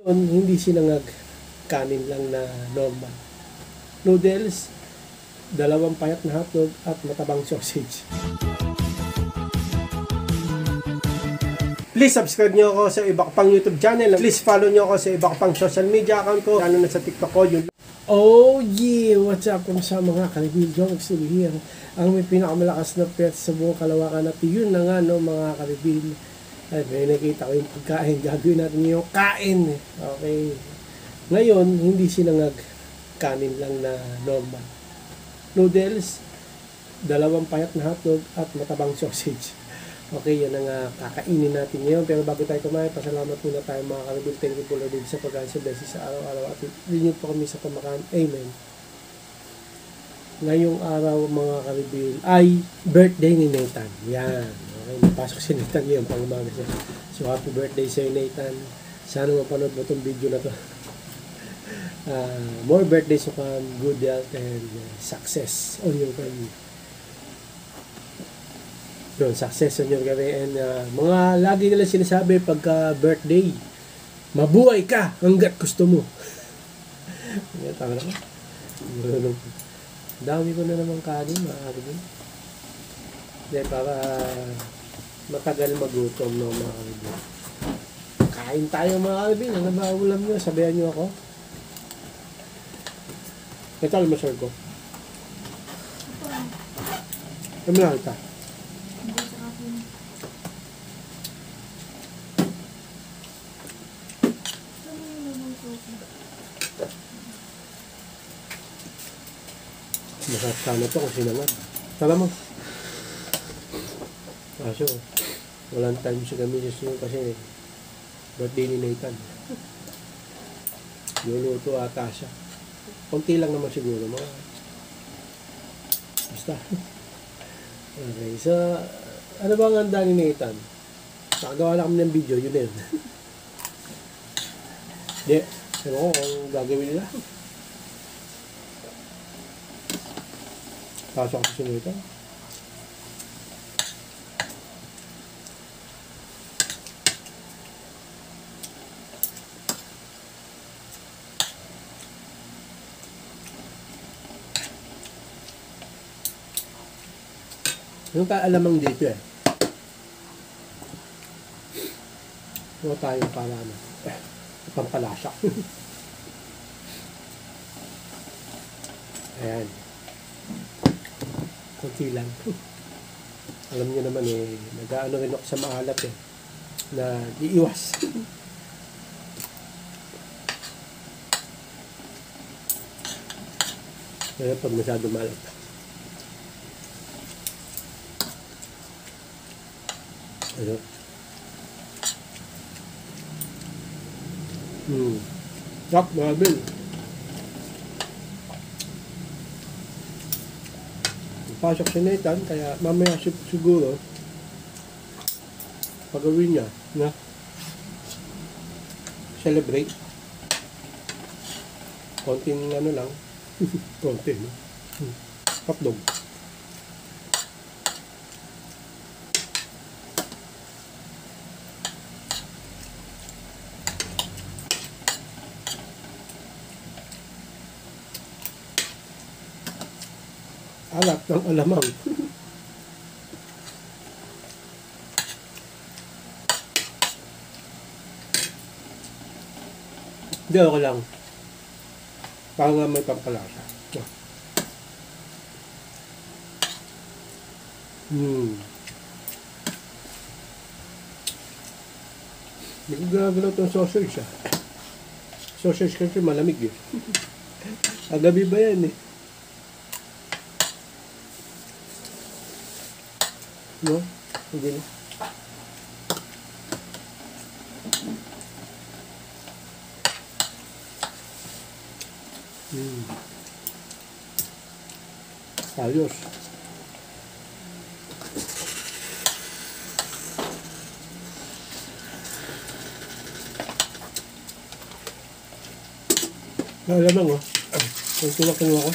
Hindi sinangag, kanin lang na normal. Noodles, dalawang payat na hotdog at matabang sausage. Please subscribe nyo ako sa iba ko pang YouTube channel. Please follow nyo ako sa iba ko pang social media account ko. Lalo na sa TikTok ko. Oh yeah! What's up kung sa mga kalibil jokes here? Ang may pinakamalakas na pet sa buong kalawakan at yun na nga no mga kalibil. Ay, may nakita ko yung pagkain. Gagawin natin yung kain. Okay. Ngayon, hindi sinangag, kanin lang na normal. Noodles, dalawang payat na hotdog at matabang sausage. Okay, yan ang kakainin natin ngayon. Pero bago tayo kumain, pasalamat muna tayo mga kalibil. Thank you po Lord sa pagkain sa blessing sa araw-araw. At rinyo po kami sa pamakaan. Amen. Ngayong araw mga kalibil ay birthday ni Nathan. Yan. Okay, napasok si Nathan ngayon pang umaga siya. So happy birthday sa'yo Nathan. Sana mapanood mo itong video na to. More birthdays to come, good health and success on your career. Yun, success on your career. And mga lagi nila sinasabi pagka birthday, mabuhay ka hanggat gusto mo. Tama na ko. Dami ko na naman kanin, maaari din. Hindi, para matagal magutom no, mga kalibin. Kain tayo mga kalibin. Ano ba ulam nyo? Sabihan nyo ako. Ito almasal ko. Ano na alta? Masarap sana ito kung sinangag. Tala mo. Kaso, walang time si kami kasi birthday ni Nathan. Luluto ata siya. Kunti lang naman siguro mga. Basta. Okay, so, ano ba ang handa ni Nathan? Nakagawa lang kami ng video, yun na yun. Hindi, ano ko kung gagawin nila. Pasok ako si Nathan. Yung kaalamang dito eh. Huwag tayong para ano. Pampalasa. Ayan. Kunti lang. Alam niyo naman eh, nag-aano rin ako sa maalat eh. Na iiwas. Kaya pag masyado maalat. Ano? Sarap, mabil. Pasok si Nathan, kaya mamaya siguro pagawin niya na celebrate. Konting ano lang. Konti, no? Hotdog. Alat ng alamang. Hindi ako lang. Para nga may pampalasa. Hindi ko gagalaw itong sausage ah. Sausage kasi malamig eh. Agabi ba yan eh? No? Hindi na. Ayos. Alamang oh. Kung tuwakin mo ako.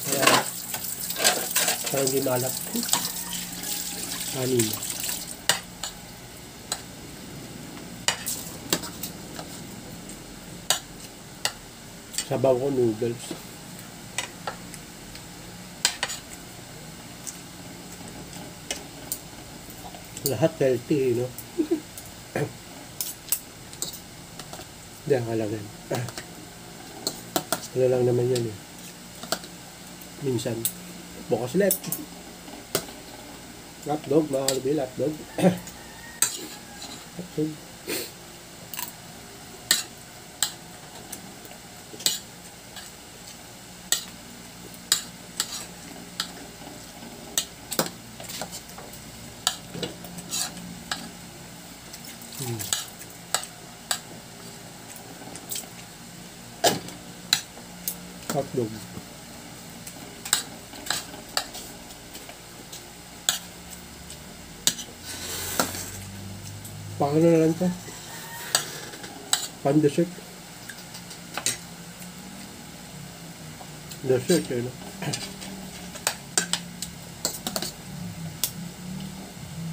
Kaya parang hindi malap. Kanin. Sabaw ko noodles. Lahat healthy, no? Hindi, akala rin. Wala lang naman yan eh. Minsan. Bukas ulit. Hotdog, mga kalubil, hotdog. Hotdog. Hotdog. Paano na lang ito? Pan-dessert. Dessert, yun.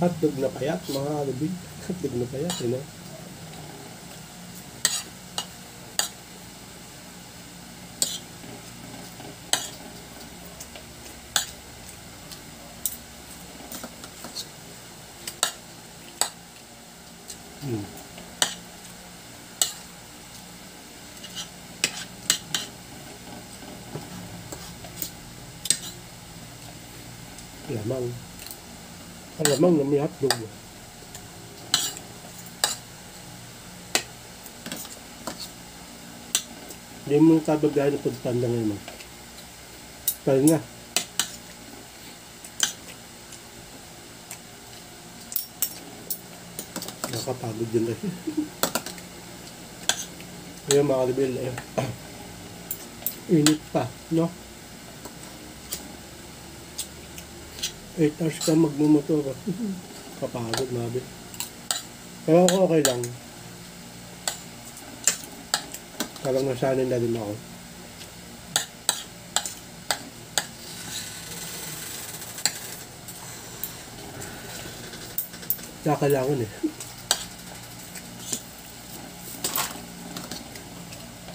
Hotdog na payat, mga kalubig. Hotdog na payat, yun. Lamang. Lamang na may hotdog. Hindi mo tabagahan na pagtanda ngayon. Kaya nga. Nakapagod yun kasi. Kaya mga kalubil, init pa, no? 8 hours ka magmumotor. Kapagod, mabi. Pero ako okay lang. Parang nasanay na din ako. Kailangan eh.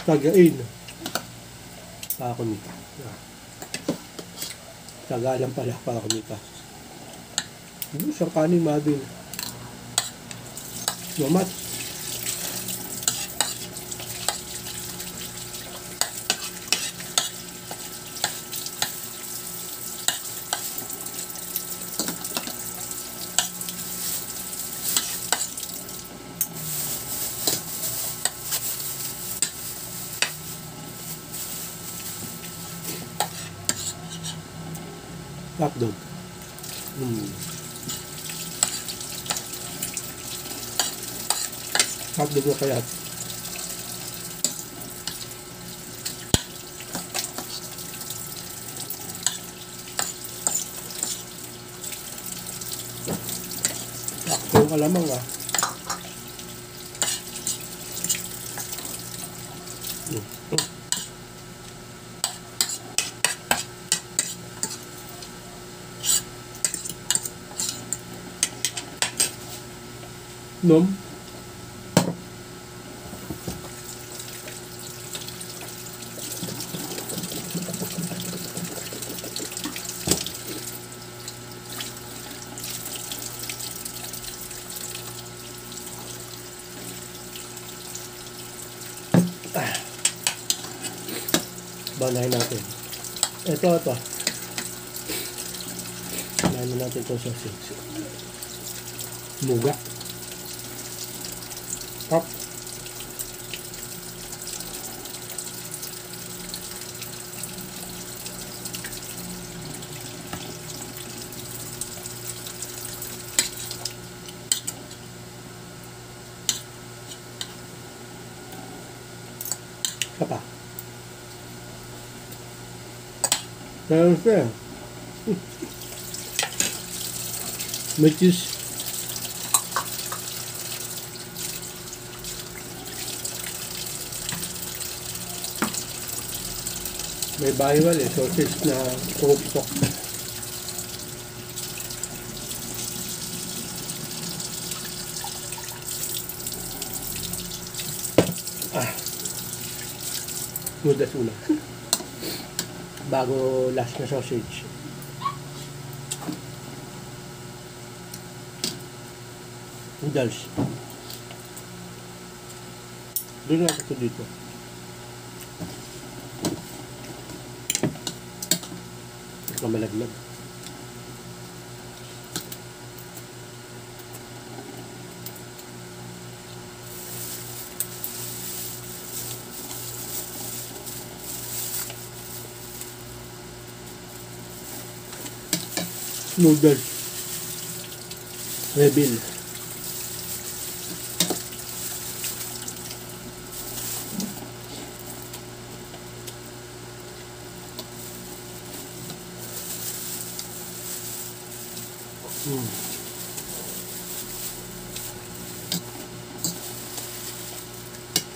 Tagain. Para kumita. Taga lang pala para kumita. Isang kanin mabil. Mamat. Hotdog. Hotdog na kaya. Sakto yung kalamang ah. Nom. Banahin natin. Ito. Banahin natin ito sa sausage. Muga. Top. Apa? Terus ya. Metis. May bawal eh, sausage na pupok. Noodles una. Bago last na sausage. Noodles. Doon natin ito dito. Ito malaglag. Noodles. Rebel.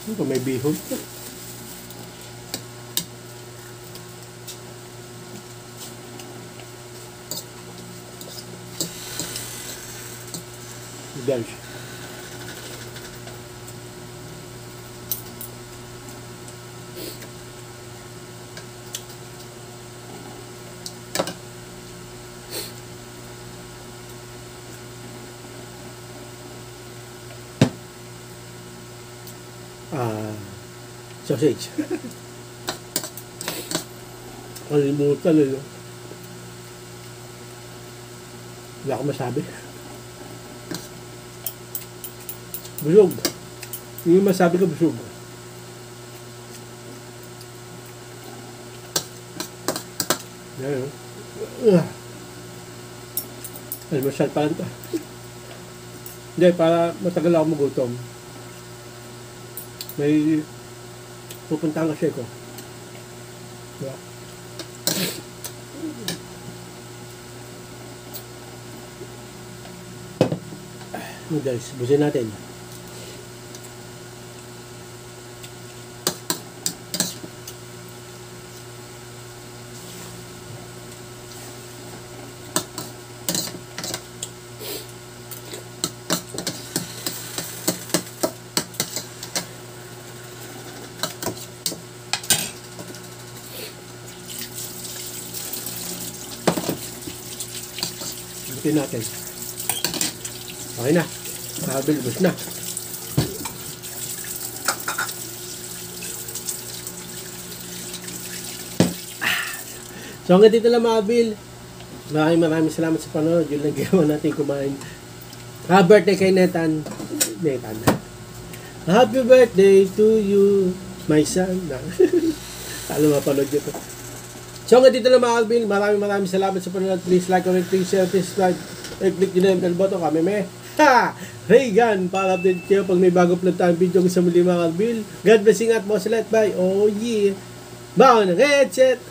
Ito may bihon. Noodles. Sausage. Kalimutan eh, no? Wala akong masabi. Busog. Yung masabi ko, busog. Yan, no? Almusal pa lang ito. Hindi, para matagal ako magutom. May pupuntahan kasi ko. Diba? Guys, busin natin. Busin natin. Okay na. Nabilbos na. So hanggang dito lang mga Bill. Maraming salamat sa panonood. Yun lang ginawa natin kumain. Happy birthday kay Nathan. Happy birthday to you, my son. Alam mapanood nyo to. So hanggang dito lang mga Bill. Maraming salamat sa panonood. Please like, comment, please share, please subscribe. I-click nyo na yung bell button. Kami may Reagan, para update kayo pag may bago upload tayong video sa muli mga Bill. God bless, ingat mo sa lahat. Bye. Oh yeah. Baon ng headset.